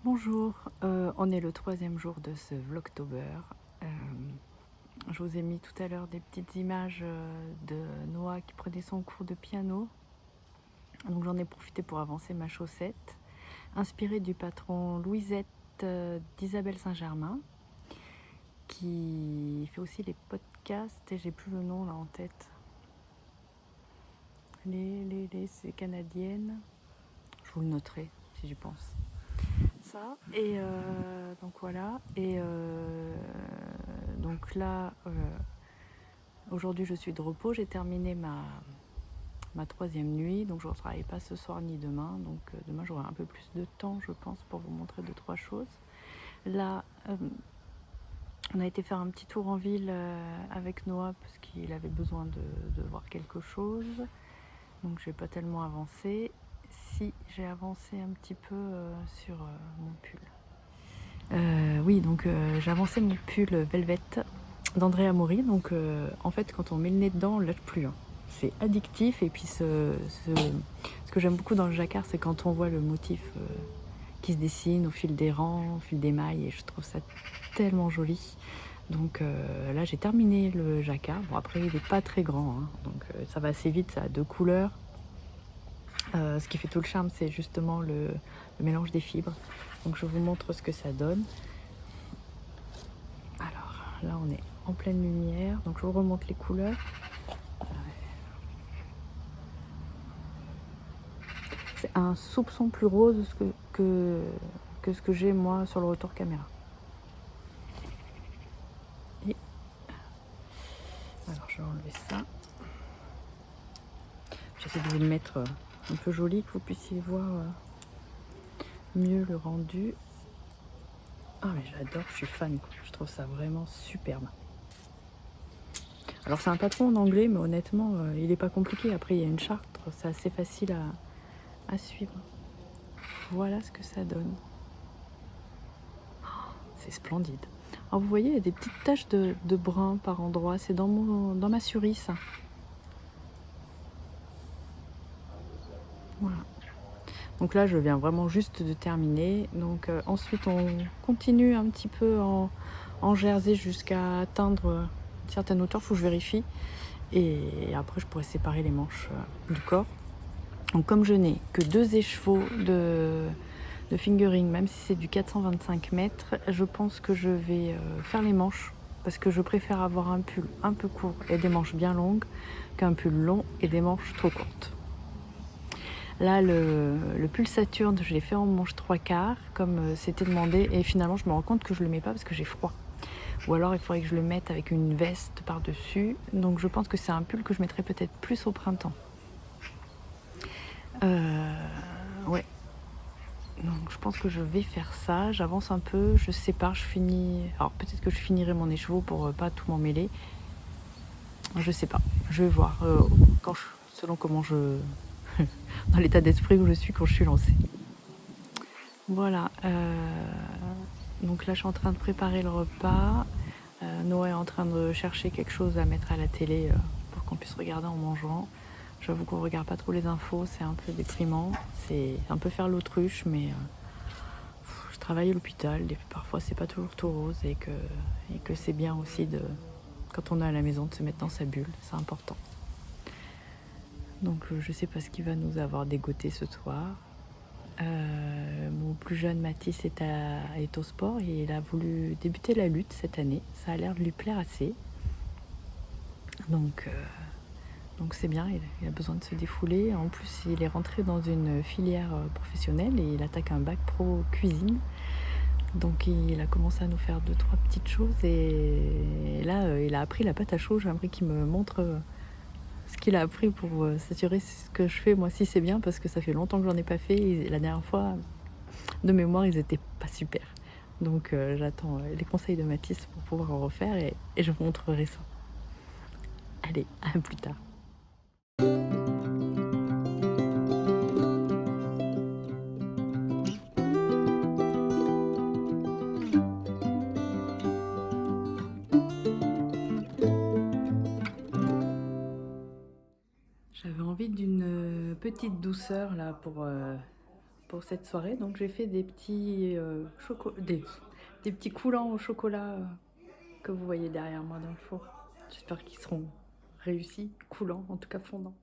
Bonjour, on est le 3e jour de ce Vlogtober. Je vous ai mis tout à l'heure des petites images de Noah qui prenait son cours de piano. Donc j'en ai profité pour avancer ma chaussette, inspirée du patron Louisette d'Isabelle Saint-Germain, qui fait aussi les podcasts, et j'ai plus le nom là en tête. C'est canadienne, je vous le noterai si j'y pense. Ça, et donc voilà, et donc là aujourd'hui je suis de repos, j'ai terminé ma 3e nuit, donc je ne travaille pas ce soir ni demain, donc demain j'aurai un peu plus de temps je pense pour vous montrer 2-3 choses. Là on a été faire un petit tour en ville avec Noah parce qu'il avait besoin de voir quelque chose, donc j'ai pas tellement avancé. Si j'ai avancé un petit peu sur mon pull. Oui, donc j'ai avancé mon pull Velvet d'Andrea Mori. Donc en fait, quand on met le nez dedans, on ne lâche plus. Hein. C'est addictif. Et puis ce que j'aime beaucoup dans le jacquard, c'est quand on voit le motif qui se dessine au fil des rangs, au fil des mailles. Et je trouve ça tellement joli. Donc là, j'ai terminé le jacquard. Bon, après, il n'est pas très grand. Hein, donc ça va assez vite, ça a 2 couleurs. Ce qui fait tout le charme, c'est justement le mélange des fibres. Donc je vous montre ce que ça donne. Alors là on est en pleine lumière, donc je vous remonte les couleurs. C'est un soupçon plus rose que ce que j'ai moi sur le retour caméra. Et alors je vais enlever ça. J'essaie de vous le mettre un peu joli, que vous puissiez voir mieux le rendu. Ah mais j'adore, je suis fan, quoi. Je trouve ça vraiment superbe. Alors c'est un patron en anglais, mais honnêtement il n'est pas compliqué. Après il y a une charte, c'est assez facile à suivre. Voilà ce que ça donne. Oh, c'est splendide. Alors vous voyez, il y a des petites taches de brun par endroits, c'est dans ma cerise. Voilà. Donc là, je viens vraiment juste de terminer. Donc ensuite, on continue un petit peu en jersey jusqu'à atteindre certaine hauteur, il faut que je vérifie. Et après, je pourrais séparer les manches du corps. Donc comme je n'ai que 2 écheveaux de fingering, même si c'est du 425 mètres, je pense que je vais faire les manches parce que je préfère avoir un pull un peu court et des manches bien longues qu'un pull long et des manches trop courtes. Là, le pull Saturne, je l'ai fait en manche 3/4 comme c'était demandé et finalement je me rends compte que je le mets pas parce que j'ai froid. Ou alors il faudrait que je le mette avec une veste par-dessus. Donc je pense que c'est un pull que je mettrai peut-être plus au printemps. Ouais. Donc je pense que je vais faire ça. J'avance un peu, je sépare, je finis. Alors peut-être que je finirai mon écheveau pour pas tout m'emmêler. Je sais pas. Je vais voir selon comment je dans l'état d'esprit où je suis quand je suis lancée. Voilà. Donc là je suis en train de préparer le repas. Noah est en train de chercher quelque chose à mettre à la télé pour qu'on puisse regarder en mangeant. J'avoue qu'on regarde pas trop les infos, c'est un peu déprimant. C'est un peu faire l'autruche, mais je travaille à l'hôpital, et parfois c'est pas toujours tout rose et que c'est bien aussi quand on est à la maison de se mettre dans sa bulle, c'est important. Donc je sais pas ce qui va nous avoir dégoté ce soir. Mon plus jeune Mathis est au sport et il a voulu débuter la lutte cette année. Ça a l'air de lui plaire assez. Donc c'est bien, il a besoin de se défouler. En plus, il est rentré dans une filière professionnelle et il attaque un bac pro cuisine. Donc il a commencé à nous faire 2-3 petites choses et là, il a appris la pâte à chaud. J'ai appris qu'il me montre ce qu'il a appris pour s'assurer ce que je fais, moi, si c'est bien, parce que ça fait longtemps que j'en ai pas fait. Et la dernière fois, de mémoire, ils étaient pas super. Donc j'attends les conseils de Mathis pour pouvoir en refaire et je vous montrerai ça. Allez, à plus tard. J'avais envie d'une petite douceur là pour cette soirée, donc j'ai fait des petits des petits coulants au chocolat que vous voyez derrière moi dans le four. J'espère qu'ils seront réussis, coulants, en tout cas fondants.